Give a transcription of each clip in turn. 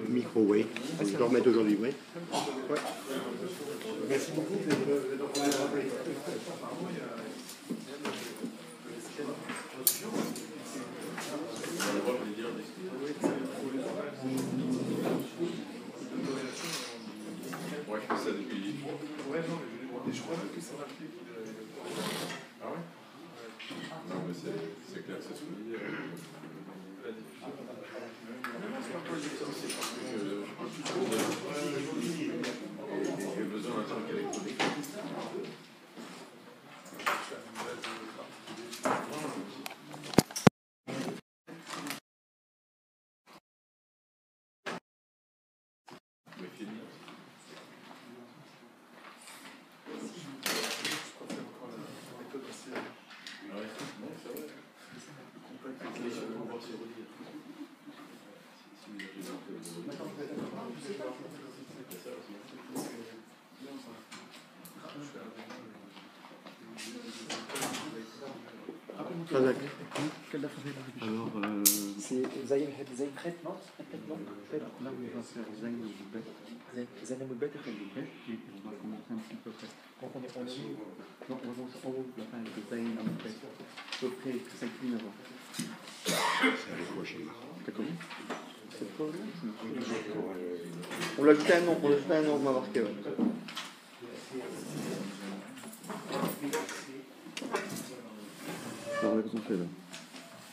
Micro, oui. Je dois remettre aujourd'hui, oui. Ouais. Merci beaucoup. Ouais, je fais ça depuis. Ouais, non, mais je crois que ça m'a pris. Ah ouais? Non, mais c'est clair que ça se dit. J'ai besoin d'un truc électronique. Mais fini. Ah ouais, non, c'est vrai. Les choses vont pouvoir se redire. Si vous arrivez à faire Alors, c'est زي الخيط نوت non Là, on va faire Zayn au Boubet. زي الملبات Et on va commencer un petit peu près. donc on est Non, on va commencer en haut, la fin avec Zayn au Boubet. À peu près 5 lignes avant. c'est avec moi chez moi. T'as connu? C'est pas vrai? On l'a ajouté un nom, on m'a marqué, ouais. Alors, qu'est-ce qu'on fait là?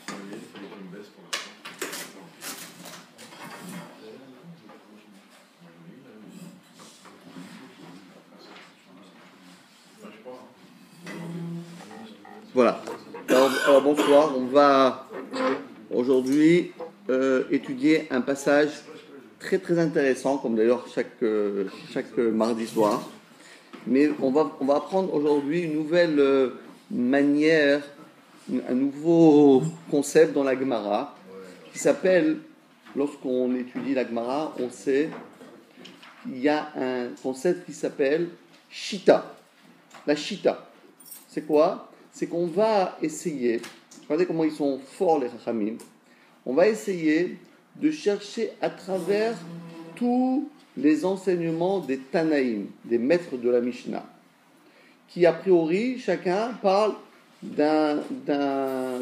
il fallait que je me baisse pour l'instant. Voilà. Alors, bonsoir. On va aujourd'hui étudier un passage très très intéressant, comme d'ailleurs chaque mardi soir. Mais on va apprendre aujourd'hui une nouvelle manière, un nouveau concept dans la Gemara qui s'appelle, lorsqu'on étudie la Gemara, on sait qu'il y a un concept qui s'appelle Shita. La Shita, c'est quoi? C'est qu'on va essayer, regardez comment ils sont forts les Chachamim, on va essayer de chercher à travers tous les enseignements des Tanaïm, des maîtres de la Mishnah, qui a priori, chacun parle d'un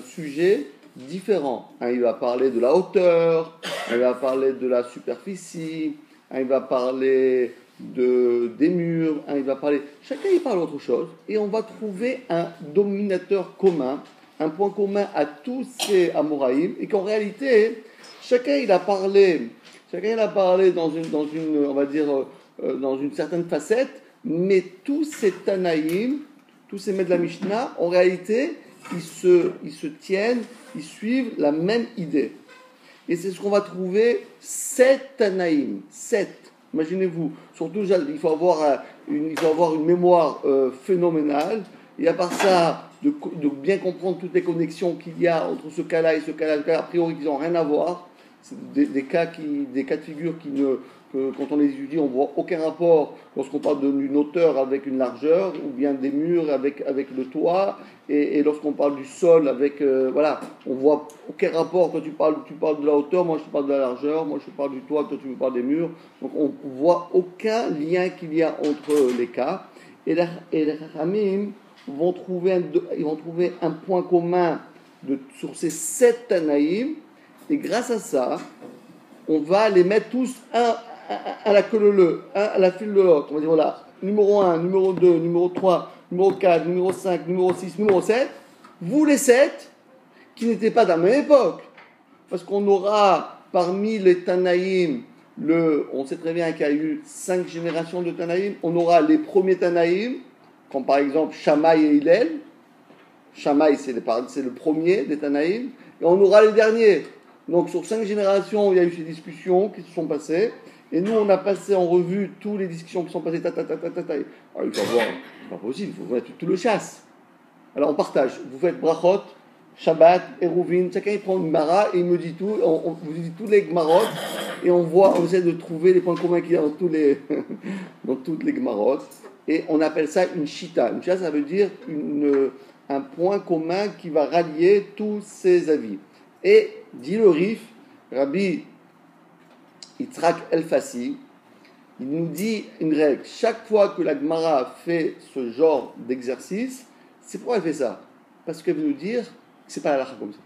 sujet différent. Un, il va parler de la hauteur, un, il va parler de la superficie, un, il va parler des murs, un, il va parler... Chacun, il parle autre chose, et on va trouver un dominateur commun, un point commun à tous ces Amoraïm, et qu'en réalité, chacun, il a parlé dans une on va dire, dans une certaine facette, mais tous ces Tanaïm, tous ces maîtres de la Mishnah, en réalité, ils se tiennent, ils suivent la même idée. Et c'est ce qu'on va trouver, 7 Tanaïm, 7. Imaginez-vous, surtout, il faut avoir une mémoire phénoménale, et à part ça, de bien comprendre toutes les connexions qu'il y a entre ce cas-là et ce cas-là, a priori, qui n'ont rien à voir. C'est des cas de figure que quand on les étudie, on ne voit aucun rapport lorsqu'on parle d'une hauteur avec une largeur, ou bien des murs avec le toit, et lorsqu'on parle du sol avec... voilà, on ne voit aucun rapport. Quand tu parles de la hauteur, moi je te parle de la largeur, moi je te parle du toit, toi tu me parles des murs. Donc on ne voit aucun lien qu'il y a entre les cas. Et les Chachamim vont trouver un point commun sur ces 7 Tanaïm, et grâce à ça, on va les mettre tous un à la queue leu, un à la file de l'autre. On va dire voilà, numéro 1, numéro 2, numéro 3, numéro 4, numéro 5, numéro 6, numéro 7. Vous les 7, qui n'étaient pas de la même époque. Parce qu'on aura parmi les Tanaïm, on sait très bien qu'il y a eu 5 générations de Tanaïm. On aura les premiers Tanaïm, comme par exemple Shammai et Hillel. Shammai, c'est le premier des Tanaïm. Et on aura les derniers. Donc sur 5 générations, il y a eu ces discussions qui se sont passées. Et nous, on a passé en revue toutes les discussions qui sont passées. Alors, il faut voir, c'est pas possible, il faut mettre tout le chasse. Alors on partage. Vous faites Brachot, Shabbat, Eruvin, chacun il prend une Gemara et il me dit tout. Vous dit tous les Gemarot et on essaie de trouver les points communs qu'il y a dans toutes les Gemarot. Et on appelle ça une Shita. Une Shita, ça veut dire un point commun qui va rallier tous ces avis. Et dit le Rif, Rabbi Yitzhak El-Fassi, il nous dit une règle. Chaque fois que la Gemara fait ce genre d'exercice, c'est pourquoi elle fait ça. Parce qu'elle veut nous dire que c'est pas la halakha comme ça.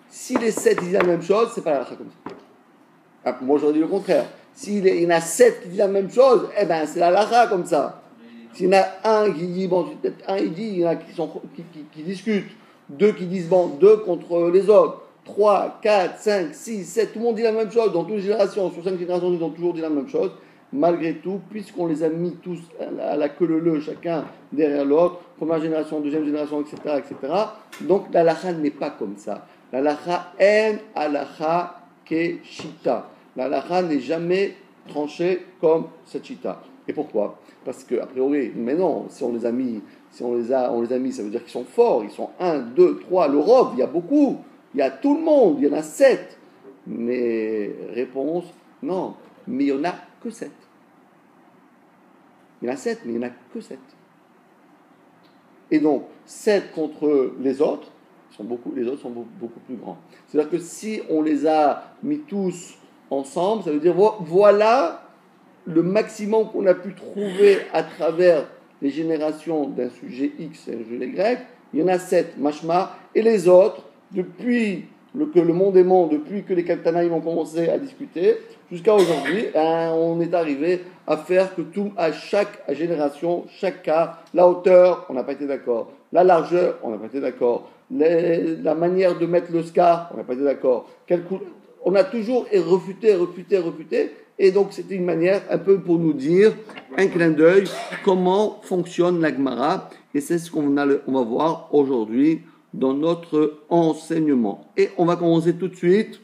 Si les 7 disent la même chose, c'est pas la halakha comme ça. Ah, moi, j'aurais dit le contraire. S'il y en a 7 qui disent la même chose, eh ben, c'est la halakha comme ça. S'il y en a un qui dit, bon, peut-être un il dit, il y en a qui discutent, 2 qui disent, bon, 2 contre les autres, 3, 4, 5, 6, 7, tout le monde dit la même chose, dans toutes les générations, sur 5 générations, ils ont toujours dit la même chose. Malgré tout, puisqu'on les a mis tous à la queue leu, chacun derrière l'autre, première génération, deuxième génération, etc., etc., donc la halakha n'est pas comme ça. La halakha en halakha ke shita. La halakha n'est jamais tranchée comme cette shita. Et pourquoi? Parce que, a priori, mais non, si on les a mis, on les a mis, ça veut dire qu'ils sont forts, ils sont 1, 2, 3, le Rov, il y a beaucoup, il y a tout le monde, il y en a 7. Mais, réponse, non, mais il n'y en a que 7. Il y en a 7, mais il n'y en a que 7. Et donc, 7 contre les autres, les autres sont beaucoup plus grands. C'est-à-dire que si on les a mis tous ensemble, ça veut dire, voilà le maximum qu'on a pu trouver à travers les générations d'un sujet X et un sujet Y, il y en a 7, mashma, et les autres, depuis que le monde est monde, depuis que les Tanaïm ont commencé à discuter, jusqu'à aujourd'hui, on est arrivé à faire que à chaque génération, chaque cas, la hauteur, on n'a pas été d'accord, la largeur, on n'a pas été d'accord, la manière de mettre le scar, on n'a pas été d'accord, on a toujours refuté, et donc c'était une manière un peu pour nous dire, un clin d'œil, comment fonctionne la Gemara, et c'est ce qu'on va voir aujourd'hui dans notre enseignement. Et on va commencer tout de suite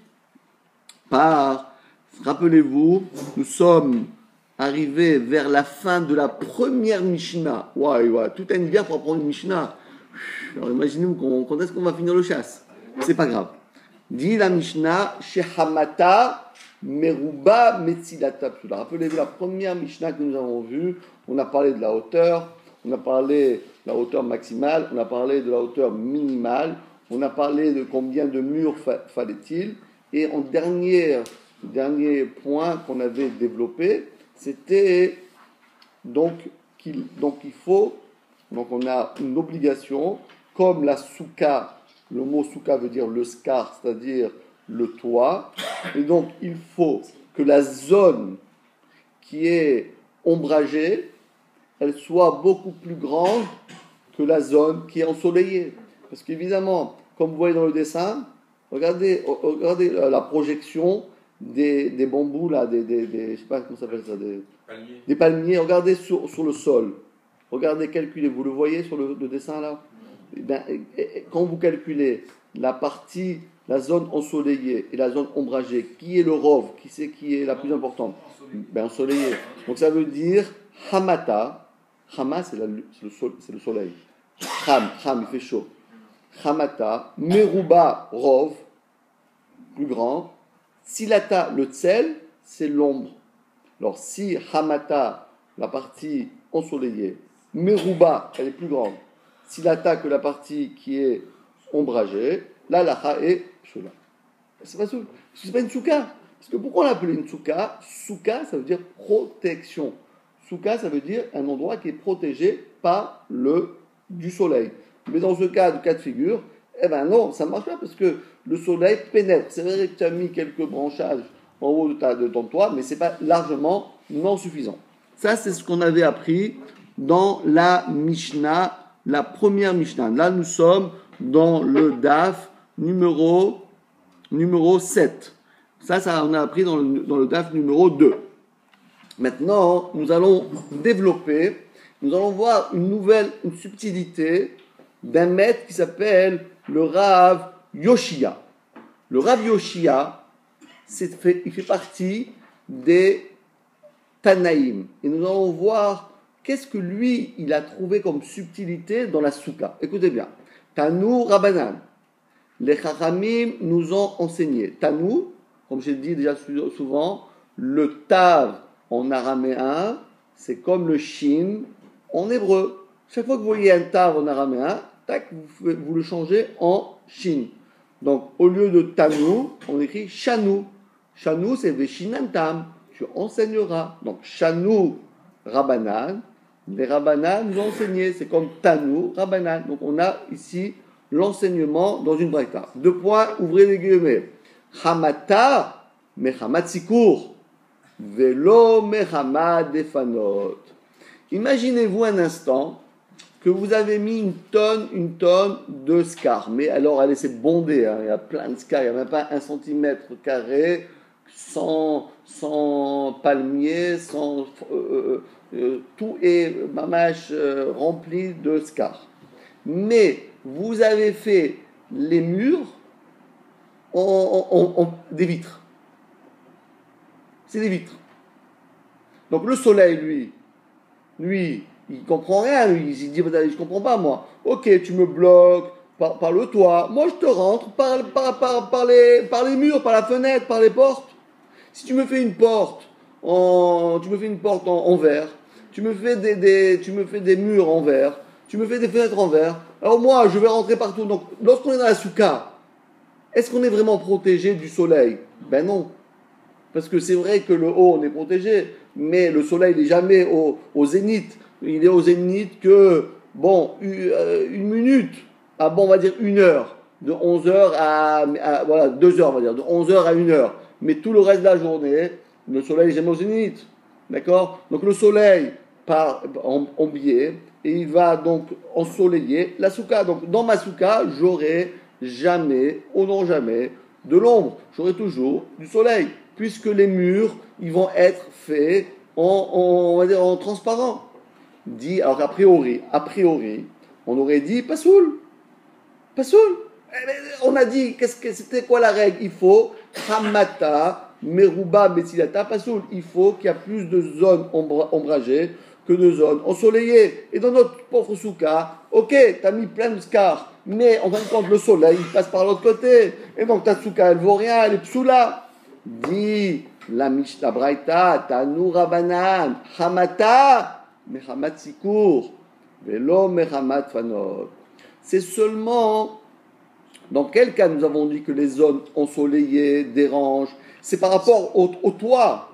par, rappelez-vous, nous sommes arrivés vers la fin de la première Mishnah. Ouais, tout a une bière pour apprendre une Mishnah. Alors imaginez-vous quand est-ce qu'on va finir le chasse. C'est pas grave. Dit la Mishnah, Shehamata Meruba Metzilata Psula. Rappelez-vous la première Mishnah que nous avons vue. On a parlé de la hauteur, on a parlé de la hauteur maximale, on a parlé de la hauteur minimale, on a parlé de combien de murs fallait-il. Et en dernier point qu'on avait développé, c'était donc on a une obligation, comme la souka, le mot souka veut dire le scar, c'est-à-dire le toit, et donc il faut que la zone qui est ombragée, elle soit beaucoup plus grande que la zone qui est ensoleillée. Parce qu'évidemment, comme vous voyez dans le dessin, regardez la projection des bambous, là, je sais pas comment ça s'appelle ça, des palmiers. Regardez sur le sol. Regardez, calculez. Vous le voyez sur le dessin là? Quand vous calculez la zone ensoleillée et la zone ombragée, qui est le rov, qui est la plus importante? Ensoleillée. Donc ça veut dire hamata. Hama, c'est le soleil. Ham, il fait chaud. Hamata, meruba, rov, plus grand. Silata, le tsel, c'est l'ombre. Alors si hamata, la partie ensoleillée, meruba, elle est plus grande. Silata, que la partie qui est ombragée, la lacha est shula. C'est pas une souka. Parce que pourquoi on l'appelle une souka? Souka, ça veut dire protection. Souka, ça veut dire un endroit qui est protégé par du soleil. Mais dans ce cas de figure, non, ça ne marche pas parce que le soleil pénètre. C'est vrai que tu as mis quelques branchages en haut de ton toit, mais ce n'est pas largement non suffisant. Ça, c'est ce qu'on avait appris dans la Mishnah, la première Mishnah. Là, nous sommes dans le DAF numéro 7. Ça, on a appris dans le DAF numéro 2. Maintenant, nous allons développer, nous allons voir une subtilité d'un maître qui s'appelle le Rav Yoshia. Le Rav Yoshia, il fait partie des Tanaïm. Et nous allons voir qu'est-ce que lui, il a trouvé comme subtilité dans la souka. Écoutez bien. Tanu Rabbanan. Les Chachamim nous ont enseigné. Tanu, comme j'ai dit déjà souvent, le Tav en araméen, c'est comme le Shin en hébreu. Chaque fois que vous voyez un Tav en araméen, tac, vous le changez en Shin. Donc, au lieu de Tanu, on écrit Shanu. Shanu, c'est Veshinantam. Tu enseigneras. Donc, Shanu, Rabbanan. Les Rabbanan nous ont enseigné. C'est comme Tanu, Rabbanan. Donc, on a ici l'enseignement dans une braïta. 2 points, ouvrez les guillemets. Hamata, Mechamat Sikour. Velo Mechamat Defanot. Imaginez-vous un instant que vous avez mis une tonne de scar. Mais alors, allez, c'est bondé, hein. Il y a plein de scar, il n'y a même pas 1 centimètre carré, sans palmiers, tout est mamache rempli de scar. Mais vous avez fait les murs en des vitres. C'est des vitres. Donc le soleil, lui, il comprend rien, lui. Il dit, je comprends pas, moi. Ok, tu me bloques par le toit. Moi, je te rentre par les murs, par la fenêtre, par les portes. Si tu me fais une porte en verre, tu me fais des murs en verre, tu me fais des fenêtres en verre, alors moi, je vais rentrer partout. Donc, lorsqu'on est dans la souka, est-ce qu'on est vraiment protégé du soleil? Ben non. Parce que c'est vrai que le haut, on est protégé, mais le soleil n'est jamais au zénith. Il est au zénith que, une minute, on va dire 1 heure, de 11h à 2 heures, on va dire, de 11h à 1 heure. Mais tout le reste de la journée, le soleil n'est jamais au zénith. D'accord? Donc le soleil part en biais, et il va donc ensoleiller la souka. Donc dans ma souka, j'aurai jamais, de l'ombre. J'aurai toujours du soleil, puisque les murs, ils vont être faits on va dire en transparent. Dit, alors a priori, on aurait dit pasoul. On a dit, c'était quoi la règle? Il faut hamata, meruba, betsilata, pasoul. Il faut qu'il y a plus de zones ombragées que de zones ensoleillées. Et dans notre pauvre souka, ok, t'as mis plein de scars, mais en fin de compte, le soleil, il passe par l'autre côté. Et donc ta souka, elle vaut rien, elle est psoula. Dit la Mishnah Braïta, Tanu Rabbanan, Hamata, Mechamat Sikour, Velo Mechamat Fanot. C'est seulement dans quel cas nous avons dit que les zones ensoleillées dérangent? C'est par rapport au toit.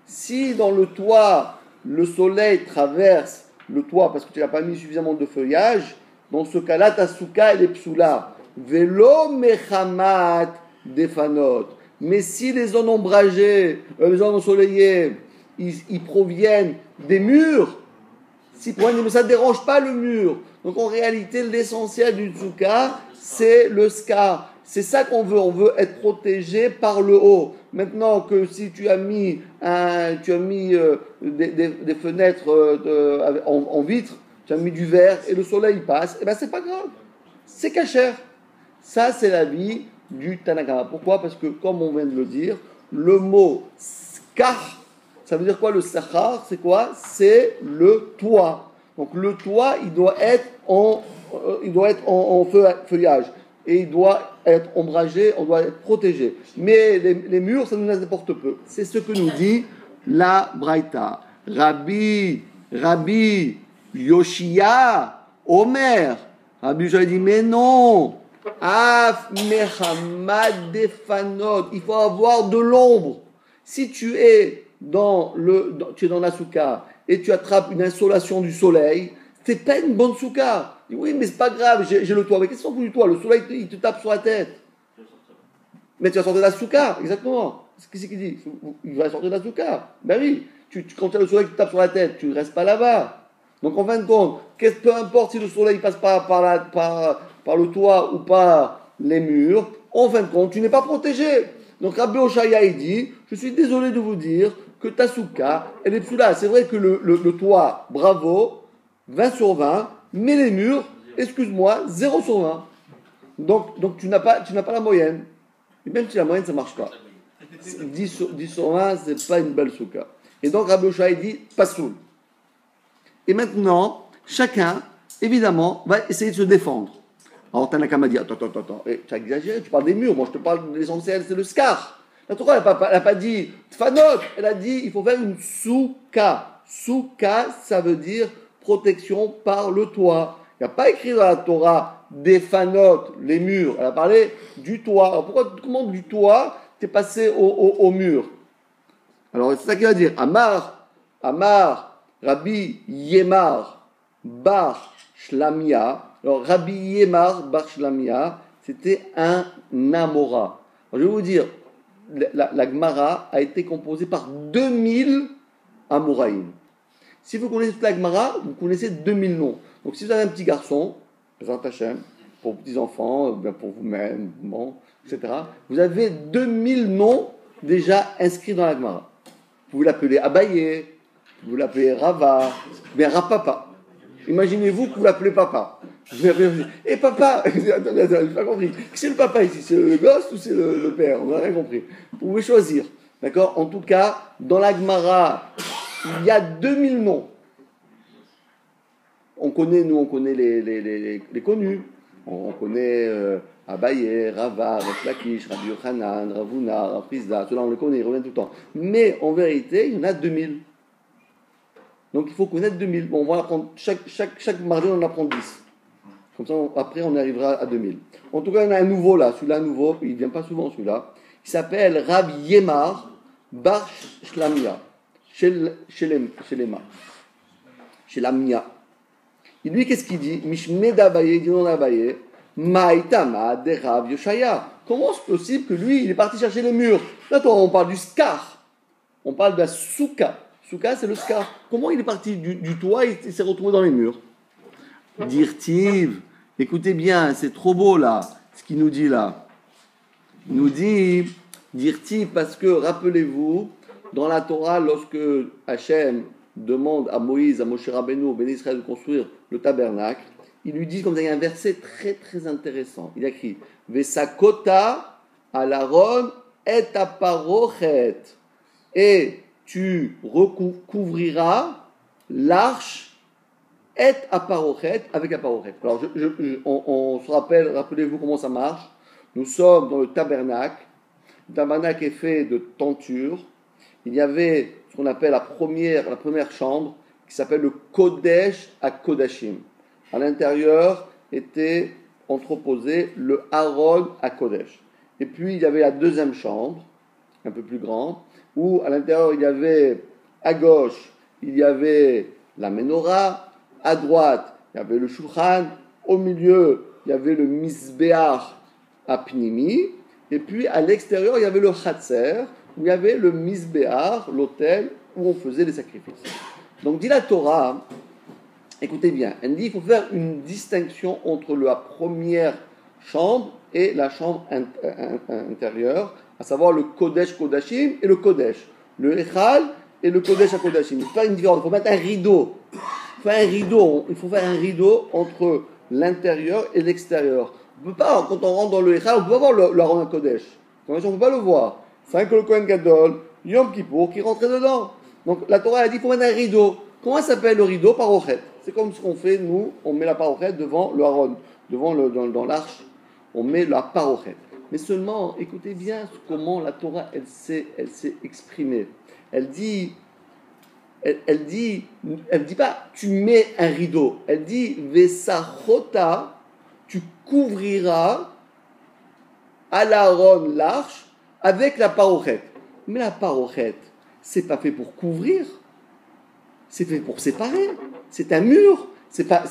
Si dans le toit, le soleil traverse le toit parce que tu n'as pas mis suffisamment de feuillage, dans ce cas-là, ta souka, elle est psoula. Velo Mechamat Defanot. Mais si les zones ombragées, les zones ensoleillées, ils proviennent des murs, mais ça ne dérange pas le mur. Donc en réalité, l'essentiel du souka, c'est le scar. C'est ça qu'on veut. On veut être protégé par le haut. Maintenant que si tu as mis des fenêtres en vitre, tu as mis du verre et le soleil passe, et ben c'est pas grave. C'est cachère. Ça, c'est la vie du Tanakama. Pourquoi? Parce que, comme on vient de le dire, le mot skar, ça veut dire quoi le sachar? C'est quoi? C'est le toit. Donc le toit, il doit être en feuillage. Et il doit être ombragé, on doit être protégé. Mais les murs, ça nous importe peu. C'est ce que nous dit la Braïta. Rabbi Yoshia, Omer. Rabbi Yoshia dit, mais non. Af Mehamad Defanot. Il faut avoir de l'ombre. Si tu es dans la souka et tu attrapes une insolation du soleil, c'est pas une bonne souka. Oui, mais c'est pas grave, j'ai le toit. Mais qu'est-ce qu'on fout du toit? Le soleil, il te tape sur la tête. Mais tu vas sortir de la souka, exactement. Qu'est-ce qu'il dit? Il va sortir de la souka. Ben oui, quand tu as le soleil qui te tape sur la tête, tu ne restes pas là-bas. Donc en fin de compte, peu importe si le soleil passe par le toit ou par les murs, en fin de compte, tu n'es pas protégé. Donc Rabbi Oshaya, il dit, je suis désolé de vous dire que ta souka, elle est psoula. C'est vrai que le toit, bravo, 20 sur 20, mais les murs, excuse-moi, 0 sur 20. Donc tu n'as pas la moyenne. Et même si la moyenne, ça ne marche pas. 10 sur 20, ce n'est pas une belle souka. Et donc Rabbi Oshaya dit, pas soul. Et maintenant, chacun, évidemment, va essayer de se défendre. Alors Tanakama dit, attends, tu as exagéré, tu parles des murs, moi je te parle de l'essentiel, c'est le scar. La Torah, elle n'a pas dit tfanot, elle a dit, il faut faire une souka. Souka, ça veut dire protection par le toit. Il n'y a pas écrit dans la Torah des fanotes, les murs, elle a parlé du toit. Alors comment du toit? tu es passé au mur. Alors c'est ça qu'il va dire. Amar, Rabbi Yemar, Bar Shlamia. Alors Rabbi Yemar, Bar Shlamia, c'était un Amora. Alors, je vais vous dire, la Gemara a été composée par 2000 Amoraïm. Si vous connaissez toute la Gemara, vous connaissez 2000 noms. Donc si vous avez un petit garçon, Bezrat Hashem, pour vos petits-enfants, bien pour vous-même, bon, etc., vous avez 2000 noms déjà inscrits dans la Gemara. Vous l'appelez Abaye, vous l'appelez Rava, bien Rapapa. Imaginez-vous que vous l'appelez Papa. Et papa, attendez, je n'ai pas compris. C'est le papa ici, c'est le gosse ou c'est le père? On n'a rien compris. Vous pouvez choisir. D'accord? En tout cas, dans la Gemara, il y a 2000 noms. On connaît les connus. On connaît Abaye, Rava, Resh Lakish, Rabbi Yochanan, Ravuna, Rav Prizda. Ceux-là, on les connaît, ils reviennent tout le temps. Mais en vérité, il y en a 2000. Donc il faut connaître 2000. Bon, on va apprendre, chaque mardi, on en apprend 10. Comme ça, après, on arrivera à 2000. En tout cas, il y en a un nouveau là. Celui-là, nouveau, il ne vient pas souvent celui-là. Il s'appelle Rav Yemar Bar Shlamia. Shelema. Shelamia. Et lui, qu'est-ce qu'il dit? Mishmed Abaye, dit non Abaye. Maïtama de Rav Yoshaya. Comment c'est possible que lui, il est parti chercher les murs? Là, on parle du scar. On parle de la souka. Souka, c'est le scar. Comment il est parti du toit et il s'est retrouvé dans les murs? Dirtiv, écoutez bien, c'est trop beau là, ce qu'il nous dit là. Il nous dit, Dirtiv, parce que, rappelez-vous, dans la Torah, lorsque Hachem demande à Moïse, à Moshe Rabbeinu, au Béni Israël de construire le tabernacle, il lui dit, comme ça, il y a un verset très très intéressant. Il a écrit, Vesakota alaron et aparochet. Et tu recouvriras l'arche et aparochet avec aparochet. Alors, on se rappelle, rappelez-vous comment ça marche. Nous sommes dans le tabernacle. Le tabernacle est fait de tentures. Il y avait ce qu'on appelle la première chambre, qui s'appelle le Kodesh à Kodashim. À l'intérieur était entreposé le Aaron à Kodesh. Et puis il y avait la deuxième chambre, un peu plus grande, où à l'intérieur il y avait, à gauche, il y avait la menorah, à droite, il y avait le shulchan, au milieu, il y avait le misbéach à Pnimi, et puis à l'extérieur, il y avait le chatzer, où il y avait le misbéach, l'autel, où on faisait les sacrifices. Donc dit la Torah, écoutez bien, elle dit qu'il faut faire une distinction entre la première chambre et la chambre intérieure, à savoir le Kodesh Kodashim et le Kodesh, le Echal et le Kodesh à Kodashim. Il faut faire une différence, il faut mettre un rideau. Il faut faire un rideau entre l'intérieur et l'extérieur. On peut pas, quand on rentre dans le Echal, on ne peut pas voir le Aaron à Kodesh. On ne peut pas le voir. C'est que le Kohen Gadol, Yom Kippour, qui rentrait dedans. Donc la Torah a dit qu'il faut mettre un rideau. Comment s'appelle le rideau? Parochet. C'est comme ce qu'on fait, nous, on met la parochet devant le Aaron, dans l'arche, on met la parochet. Mais seulement, écoutez bien comment la Torah, elle s'est exprimée. Elle dit pas, tu mets un rideau. Elle dit, Vesachota, tu couvriras à l'Aaron l'arche avec la parochet. Mais la parochet, c'est pas fait pour couvrir, c'est fait pour séparer. C'est un mur. C'est pas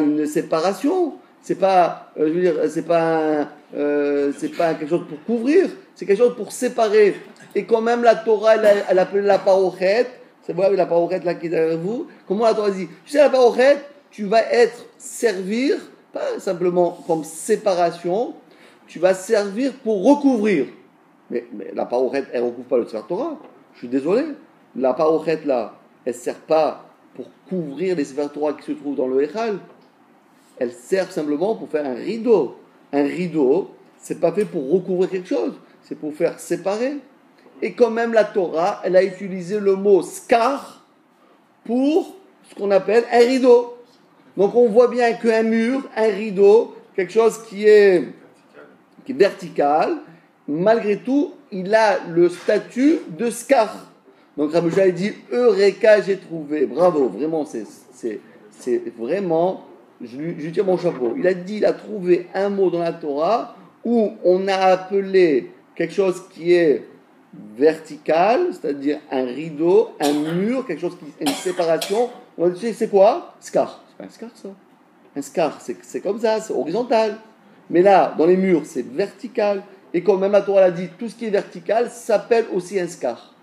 une séparation. C'est pas quelque chose pour couvrir. C'est quelque chose pour séparer. Et quand même la Torah, elle appelait la parochet. C'est vrai, la parochet là qui est derrière vous. Comment la Torah dit? Tu sais, la parochet, tu vas servir, pas simplement comme séparation, tu vas servir pour recouvrir. Mais la parochet, elle ne recouvre pas le Sefer Torah. Je suis désolé. La parochet là, elle ne sert pas pour couvrir les Sefer Torah qui se trouvent dans le Echal. Elle sert simplement pour faire un rideau. Un rideau, c'est pas fait pour recouvrir quelque chose, c'est pour faire séparer. Et quand même la Torah, elle a utilisé le mot skar pour ce qu'on appelle un rideau. Donc on voit bien qu'un mur, un rideau, quelque chose qui est vertical, malgré tout, il a le statut de skar. Donc Rabbi Shai dit Eureka, j'ai trouvé. Bravo, vraiment, c'est vraiment, je lui tire mon chapeau. Il a trouvé un mot dans la Torah où on a appelé quelque chose qui est vertical, c'est-à-dire un rideau, un mur, quelque chose qui est une séparation. On va dire, c'est quoi? Scar. C'est pas un scar, ça. Un scar, c'est comme ça, c'est horizontal. Mais là, dans les murs, c'est vertical. Et comme même la Torah l'a dit, tout ce qui est vertical s'appelle aussi un scar.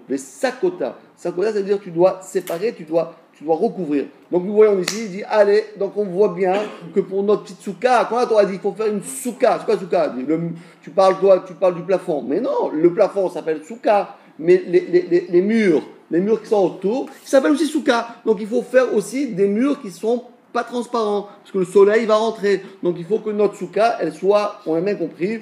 Mais sakota. Sakota, c'est-à-dire tu dois séparer, tu dois recouvrir. Donc nous voyons ici, il dit, allez, donc on voit bien que pour notre petite souka, quand la Torah dit qu'il faut faire une souka, c'est quoi souka? Tu parles du plafond. Mais non, le plafond s'appelle souka. Mais les murs qui sont autour, ils s'appellent aussi souka. Donc il faut faire aussi des murs qui sont pas transparents, parce que le soleil va rentrer. Donc il faut que notre souka, elle soit, on a bien compris,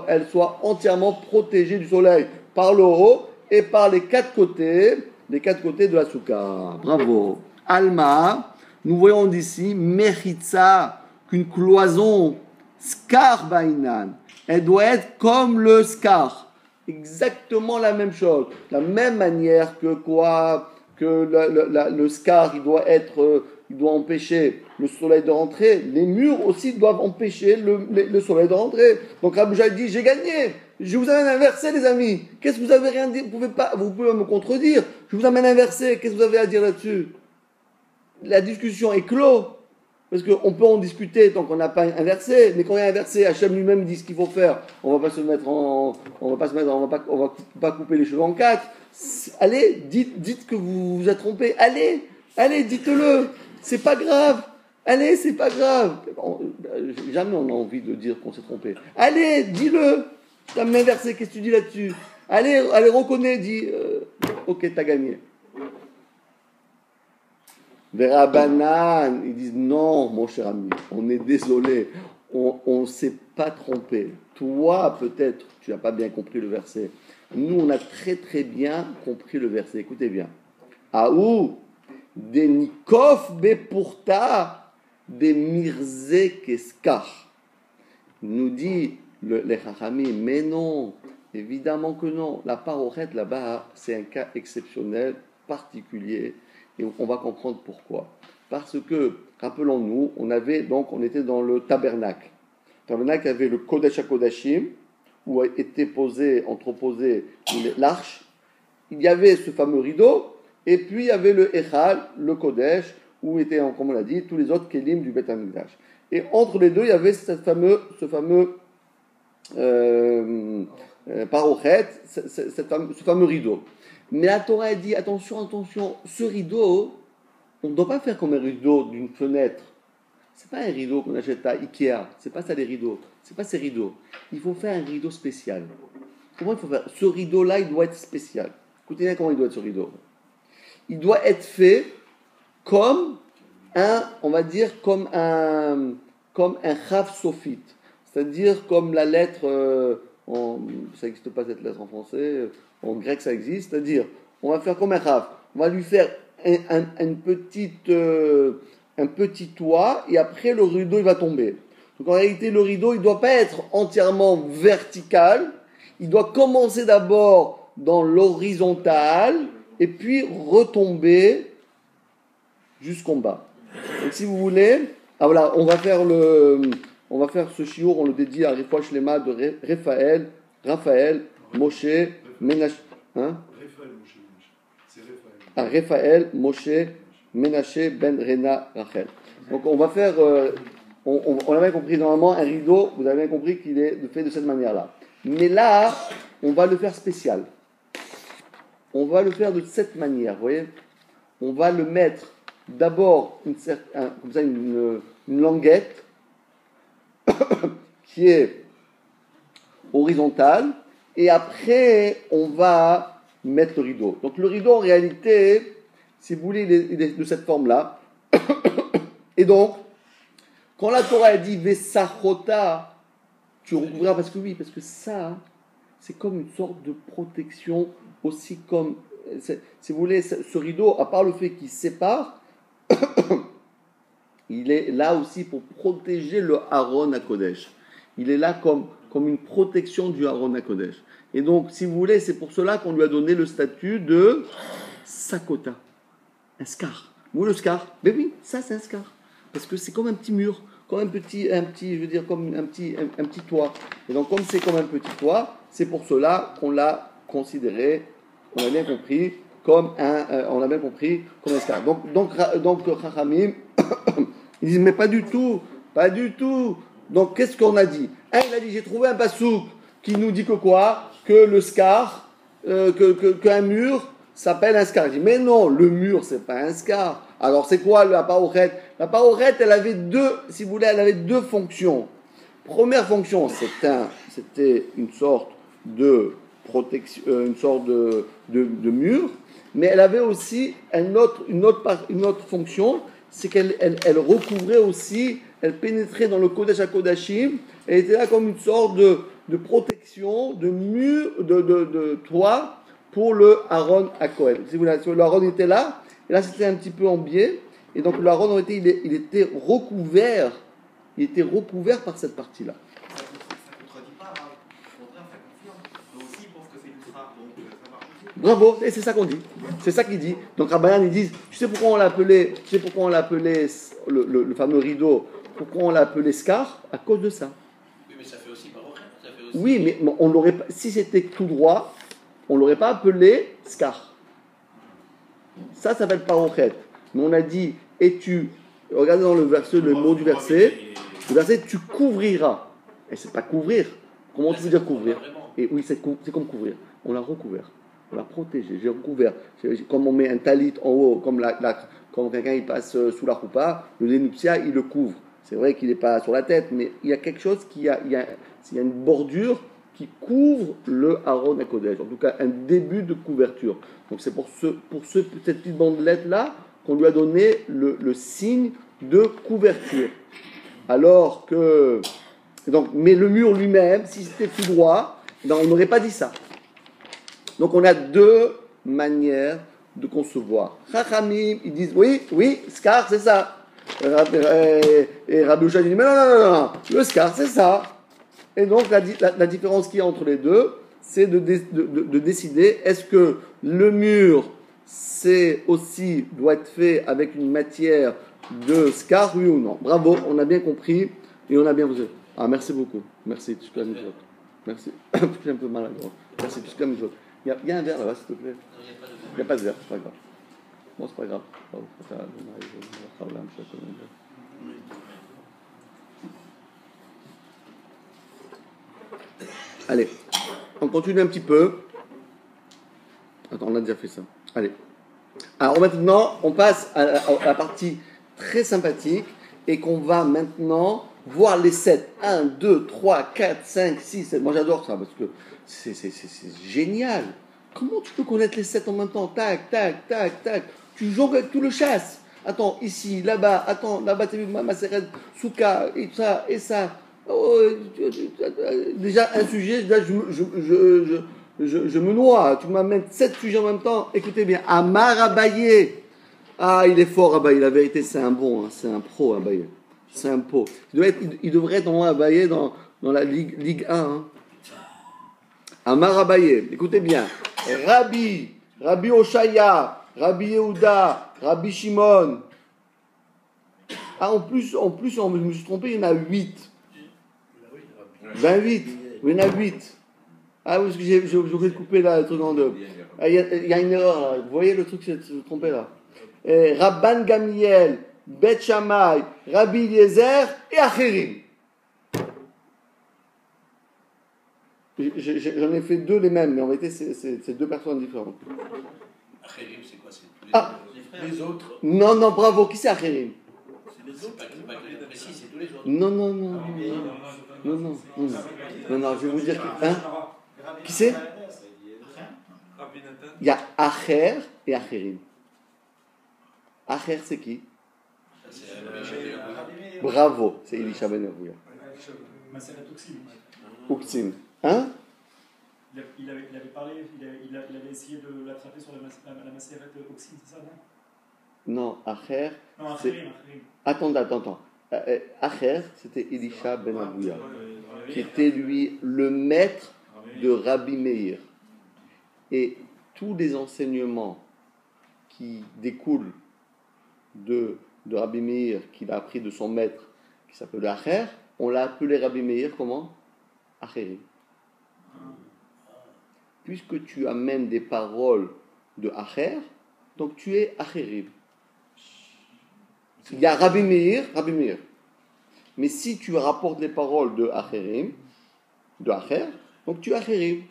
elle soit entièrement protégée du soleil par le haut et par les quatre côtés de la souka. Bravo. Alma, nous voyons d'ici, Mechitza, qu'une cloison, Skar Bainan, elle doit être comme le Skar. Exactement la même chose. La même manière que quoi? Que le Skar, il doit empêcher le soleil de rentrer. Les murs aussi doivent empêcher le soleil de rentrer. Donc Rabbi Jal dit, j'ai gagné. Je vous amène un verset, les amis. Qu'est-ce que vous avez rien dit? Vous pouvez me contredire. Je vous amène un verset. Qu'est-ce que vous avez à dire là-dessus? La discussion est clos. Parce qu'on peut en discuter tant qu'on n'a pas un verset. Mais quand il y a un verset, Hachem lui-même dit ce qu'il faut faire. On va pas couper les cheveux en quatre. Allez, dites que vous vous êtes trompé. Allez, dites-le. C'est pas grave. Allez, c'est pas grave. Jamais on a envie de dire qu'on s'est trompé. Allez, dis-le. Tu as un verset, qu'est-ce que tu dis là-dessus? Allez, reconnais, dis, ok, t'as gagné. Vera Banan, ils disent, non, mon cher ami, on est désolé, on ne s'est pas trompé. Toi, peut-être, tu n'as pas bien compris le verset. Nous, on a très très bien compris le verset. Écoutez bien. Aou, des Nikov Bepurta, des Mirze Keskar. Nous dit les Chachamim, mais non, évidemment que non. La parorette là-bas, c'est un cas exceptionnel, particulier, et on va comprendre pourquoi. Parce que, rappelons-nous, on était dans le tabernacle. Le tabernacle avait le Kodesh HaKodashim, où était entreposé l'arche. Il y avait ce fameux rideau, et puis il y avait le Echal, le Kodesh, où étaient, comme on l'a dit, tous les autres Kélim du Beth HaMikdash. Et entre les deux, il y avait ce fameux parochet, ce fameux rideau. Mais la Torah a dit, attention, ce rideau, on ne doit pas faire comme un rideau d'une fenêtre. C'est pas un rideau qu'on achète à Ikea, c'est pas ça les rideaux, c'est pas ces rideaux. Il faut faire un rideau spécial. Comment il faut faire? Ce rideau-là, il doit être spécial. Écoutez bien comment il doit être ce rideau. Il doit être fait comme on va dire comme un chaf sophite, c'est-à-dire comme la lettre, ça n'existe pas cette lettre en français, en grec ça existe, c'est-à-dire on va faire comme un chaf, on va lui faire un petit toit et après le rideau il va tomber. Donc en réalité le rideau il ne doit pas être entièrement vertical, il doit commencer d'abord dans l'horizontale et puis retomber jusqu'en bas. Donc si vous voulez, voilà, on va faire ce shiur, on le dédie à Refoua Shlema de Raphaël, Moshe, Menaché, à Raphaël, Moshe, Menaché, Ben Rena, Rachel. Donc on va faire, on avait compris normalement un rideau, vous avez bien compris qu'il est fait de cette manière-là. Mais là, on va le faire spécial. On va le faire de cette manière, vous voyez. On va le mettre d'abord comme ça une languette qui est horizontale et après on va mettre le rideau. Donc le rideau en réalité, si vous voulez, il est de cette forme-là. Et donc, quand la Torah a dit Vesachota, tu recouvriras parce que ça, c'est comme une sorte de protection aussi comme, si vous voulez, ce rideau, à part le fait qu'il sépare, il est là aussi pour protéger le Aaron HaKodesh. Il est là comme une protection du Aaron HaKodesh. Et donc, si vous voulez, c'est pour cela qu'on lui a donné le statut de Sakota, un scar. Vous voyez le scar? Mais oui, ça c'est un scar. Parce que c'est comme un petit mur. comme un petit, je veux dire, comme un petit toit. Et donc, comme c'est comme un petit toit, c'est pour cela qu'on l'a considéré, on a bien compris, comme un scar. Donc, Chachamim, ils disent, mais pas du tout. Donc, qu'est-ce qu'on a dit? Il a dit, j'ai trouvé un pasouk qui nous dit que quoi? Que le scar, qu'un mur s'appelle un scar. Je dis, mais non, le mur, c'est pas un scar. Alors, c'est quoi la parochette? La parochette, elle avait deux fonctions. Première fonction, c'était une sorte de protection, une sorte de mur, mais elle avait aussi une autre fonction, c'est qu'elle recouvrait aussi, elle pénétrait dans le Kodesh HaKodashim, elle était là comme une sorte de protection, de mur, de toit pour le Aaron HaKohen. Si vous voulez, le Aaron était là, et là c'était un petit peu en biais, et donc le Aaron il était recouvert par cette partie-là. Ça ne contredit pas, hein. Au contraire, ça confirme. Eux aussi, ils pensent que c'est une trappe, donc ça marche aussi. Bravo, et c'est ça qu'on dit. C'est ça qu'il dit. Donc Rabbanan, ils disent, tu sais pourquoi on l'a appelé le fameux rideau, pourquoi on l'a appelé scar? À cause de ça. Oui, mais ça fait aussi parochette. Oui, mais on l'aurait pas, si c'était tout droit, on l'aurait pas appelé scar. Ça s'appelle parochette. Mais on a dit, et tu, regardez dans le verset, le mot du verset, tu couvriras. Et c'est pas couvrir. Comment tu veux dire couvrir? Et oui, c'est comme couvrir. On l'a recouvert. On l'a protégé. J'ai recouvert. Comme on met un talit en haut, quand quelqu'un il passe sous la roupa, le dénuptia, il le couvre. C'est vrai qu'il n'est pas sur la tête, mais il y a quelque chose il y a une bordure qui couvre le Aaron HaKodesh. En tout cas, un début de couverture. Donc c'est pour cette petite bandelette-là qu'on lui a donné le signe de couverture. Alors que... Donc, mais le mur lui-même, si c'était tout droit, on n'aurait pas dit ça. Donc on a deux manières de concevoir. Chachamim, ils disent, oui, scar, c'est ça. Et Rabbi Oshua dit, mais non, le scar, c'est ça. Et donc la différence qu'il y a entre les deux, c'est de décider, est-ce que le mur, doit être fait avec une matière de scar, oui ou non. Bravo, on a bien compris et on a bien... Ah, merci beaucoup. Merci, tu connais les autres. Merci. J'ai un peu mal à la gorge. Merci, tu connais les autres. Il y a un verre là-bas, s'il te plaît. Il n'y a pas de verre, c'est pas grave. Bon, c'est pas grave. Allez, on continue un petit peu. Attends, on a déjà fait ça. Allez. Alors maintenant, on passe à la partie très sympathique et qu'on va maintenant voir les 7. 1, 2, 3, 4, 5, 6, 7. Moi j'adore ça parce que c'est génial. Comment tu peux connaître les 7 en même temps? Tac, tac, tac, tac. Tu jongles avec tout le chasse. Attends, ici, là-bas, là-bas, tu as vu ma sérène, Souka, et ça, et ça. Oh, déjà, un sujet, là, je me noie. Tu m'amènes 7 sujets en même temps. Écoutez bien. Amar Abaye. Ah, il est fort, Abaye. La vérité, c'est un bon, hein. C'est un pro, Abaye. C'est un pro. Il devrait être en Abaye dans la Ligue 1. Hein. Amar Abaye. Écoutez bien. Rabbi Oshaya, Rabbi Yehuda, Rabbi Shimon. Ah, en plus, je me suis trompé, il y en a 8. 28. Il y en a 8. Ah oui, parce que j'ai oublié de couper là, le truc en deux. Il y a une erreur là. Vous voyez le truc, je me suis trompé là. Rabban Gamliel, Bet Shammai, Rabbi Eliezer et Acherim. J'en ai fait 2 les mêmes, mais en réalité, c'est 2 personnes différentes. Acherim, c'est quoi? C'est Ah, les autres. Non, bravo. Qui c'est Acherim? C'est les autres. C'est pas que précis, c'est tous les autres. Non, je vais vous dire. Hein? Qui c'est? Il y a Acher et Acherim. Acher, c'est qui? Bravo, c'est Elisha Ben Avuya. Uksim. Hein? Il avait parlé, il avait essayé de l'attraper sur la macérette Oxine, c'est ça, non? Non, Acher. Non, Acherim. Attends. Acher, c'était Elisha Ben Avuya, qui était lui le maître de Rabbi Meir. Et tous les enseignements qui découlent de Rabbi Meir, qu'il a appris de son maître, qui qui s'appelle le Acher, on l'a appelé Rabbi Meir comment? Acherim. Puisque tu amènes des paroles de Acher, donc tu es Acherim. Il y a Rabbi Meir. Mais si tu rapportes les paroles de Acherim, de Acher, donc tu es Acherim.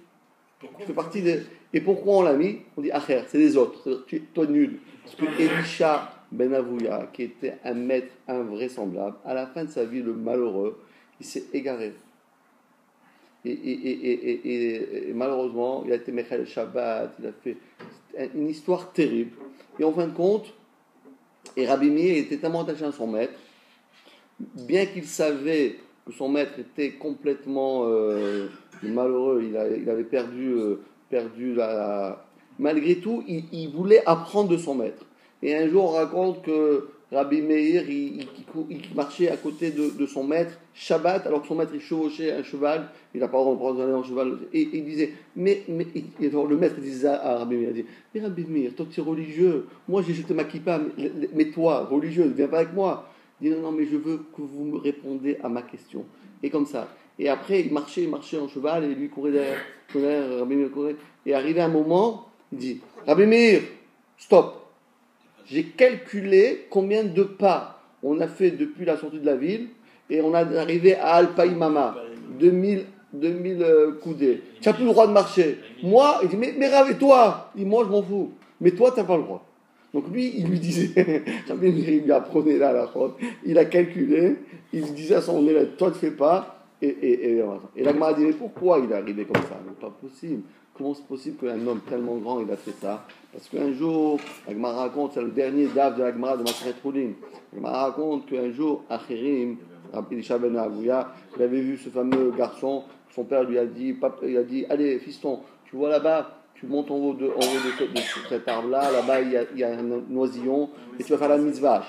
Tu fais partie des... Et pourquoi on l'a mis? On dit Acher, c'est les autres. Tu es nul. Parce que Elisha ben Avouya, qui était un maître invraisemblable, à la fin de sa vie, le malheureux, il s'est égaré. Et malheureusement, il a été Mechal Shabbat, il a fait une histoire terrible. Et en fin de compte, et Rabbi Meir était tellement attaché à son maître, bien qu'il savait que son maître était complètement malheureux, il avait perdu la... Malgré tout, il voulait apprendre de son maître. Et un jour, on raconte que Rabbi Meir, il marchait à côté de son maître, Shabbat, alors que son maître, il chevauchait un cheval, il n'a pas le droit d'aller en cheval, et il disait, le maître disait à Rabbi Meir, il dit, mais Rabbi Meir, toi tu es religieux, moi j'ai jeté ma kippa, mais toi, religieux, ne viens pas avec moi. Il dit, non, mais je veux que vous me répondez à ma question. Et comme ça. Et après, il marchait en cheval, et lui courait derrière, Rabbi Meir courait, et arrivé un moment, il dit, Rabbi Meir, stop. J'ai calculé combien de pas on a fait depuis la sortie de la ville et on est arrivé à Al-Païmama, 2000 coudées. Tu n'as plus le droit de marcher. Moi, il dit, mais Rav, et toi? Il dit, moi, je m'en fous. Mais toi, tu n'as pas le droit. Donc lui, il lui disait, il lui apprenait là la faute. Il a calculé, il disait à son élève, toi, tu ne fais pas. Et la Gemara a dit, mais pourquoi il est arrivé comme ça? C'est pas possible. Comment c'est possible qu'un homme tellement grand, il a fait ça? Parce qu'un jour, la Gemara raconte, c'est le dernier daf de la Gemara de Maseret Roulin. La Gemara raconte qu'un jour, Acherim, Elisha ben Avouya, il avait vu ce fameux garçon, son père lui a dit, allez, fiston, tu vois là-bas, tu montes en haut de cet arbre-là, là-bas il y a un noisillon, et tu vas faire la mitzvah.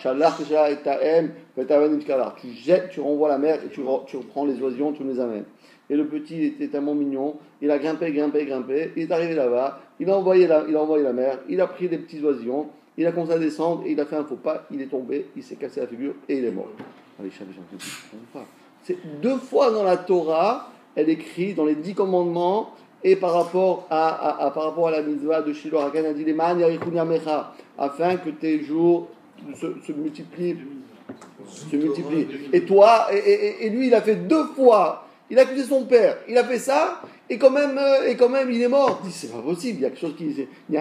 Tu jettes, tu renvoies la mer, et tu reprends les oisillons, tu les amènes. Et le petit était tellement mignon, il a grimpé, il est arrivé là-bas, il a envoyé la mer, il a pris des petits oisillons, il a commencé à descendre, et il a fait un faux pas, il est tombé, il s'est cassé la figure, et il est mort. C'est 2 fois dans la Torah, elle écrit dans les 10 commandements, et par rapport à la mitzvah de Shiloh Hakan, elle dit les man yarichuni amecha, afin que tes jours se multiplient. Et toi, et lui, il a fait 2 fois. Il a accusé son père. Il a fait ça, et quand même, il est mort. Il dit, c'est pas possible. Il y a quelque chose il y